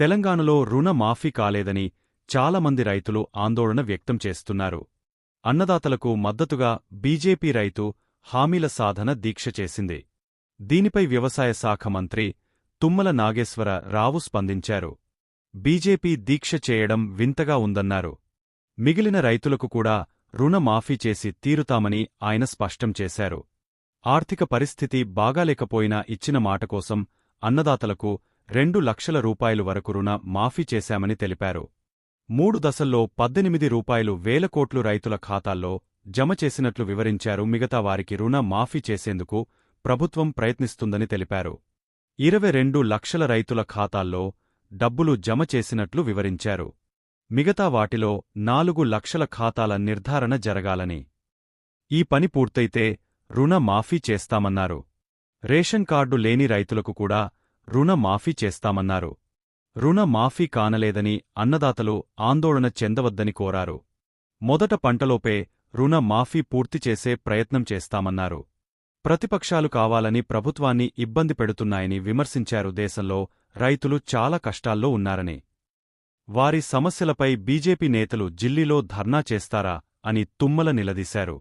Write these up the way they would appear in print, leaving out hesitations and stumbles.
తెలంగాణలో రుణ మాఫీ కాలేదని చాలామంది రైతులు ఆందోళన వ్యక్తం చేస్తున్నారు. అన్నదాతలకు మద్దతుగా బీజేపీ రైతు హామీల సాధన దీక్ష చేసింది. దీనిపై వ్యవసాయ శాఖ మంత్రి తుమ్మల నాగేశ్వర రావు స్పందించారు. బీజేపీ దీక్ష చేయడం వింతగా ఉందన్నారు. మిగిలిన రైతులకు కూడా రుణ మాఫీ చేసి తీరుతామని ఆయన స్పష్టం చేశారు. ఆర్థిక పరిస్థితి బాగాలేకపోయినా ఇచ్చిన మాట కోసం అన్నదాతలకు 2 లక్షల రూపాయలు వరకు రుణ మాఫీ చేశామని తెలిపారు. 3 దశల్లో 18 రూపాయలు వేల కోట్లు రైతుల ఖాతాల్లో జమ చేసినట్లు వివరించారు. మిగతా వారికి రుణ మాఫీ చేసేందుకు ప్రభుత్వం ప్రయత్నిస్తుందని తెలిపారు. 22 లక్షల రైతుల ఖాతాల్లో డబ్బులు జమ చేసినట్లు వివరించారు. మిగతా వాటిలో 4 లక్షల ఖాతాల నిర్ధారణ జరగాలని, ఈ పని పూర్తయితే రుణ మాఫీ చేస్తామన్నారు. రేషన్ కార్డు లేని రైతులకు కూడా రుణ మాఫీ చేస్తామన్నారు. రుణ మాఫీ కానలేదని అన్నదాతలు ఆందోళన చెందవద్దని కోరారు. మొదట పంటలోపే రుణ మాఫీ పూర్తి చేసే ప్రయత్నం చేస్తామన్నారు. ప్రతిపక్షాలు కావాలని ప్రభుత్వాన్ని ఇబ్బంది పెడుతున్నాయని విమర్శించారు. దేశంలో రైతులు చాలా కష్టాల్లో ఉన్నారని, వారి సమస్యలపై బీజేపీ నేతలు ఢిల్లీలో ధర్నా చేస్తారా అని తుమ్మల నిలదీశారు.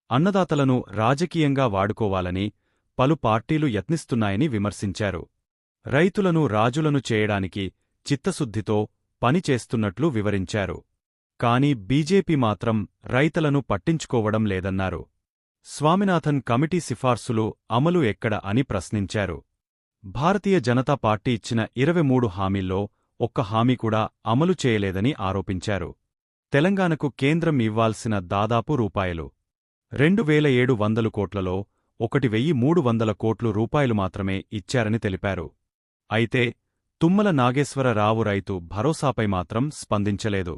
అన్నదాతలను రాజకీయంగా వాడుకోవాలని పలు పార్టీలు యత్నిస్తున్నాయని విమర్శించారు. రైతులను రాజులను చేయడానికి చిత్తశుద్ధితో పనిచేస్తున్నట్లు వివరించారు. కాని బీజేపీ మాత్రం రైతులను పట్టించుకోవడం లేదన్నారు. స్వామినాథన్ కమిటీ సిఫార్సులు అమలు ఎక్కడ అని ప్రశ్నించారు. భారతీయ జనతా పార్టీ ఇచ్చిన 23 హామీల్లో ఒక్క హామీ కూడా అమలు చేయలేదని ఆరోపించారు. తెలంగాణకు కేంద్రం ఇవ్వాల్సిన దాదాపు రూపాయలు 2,700 కోట్లలో 1,300 కోట్లు రూపాయలు మాత్రమే ఇచ్చారని తెలిపారు. అయితే తుమ్మల నాగేశ్వర రావు రైతు భరోసాపై మాత్రం స్పందించలేదు.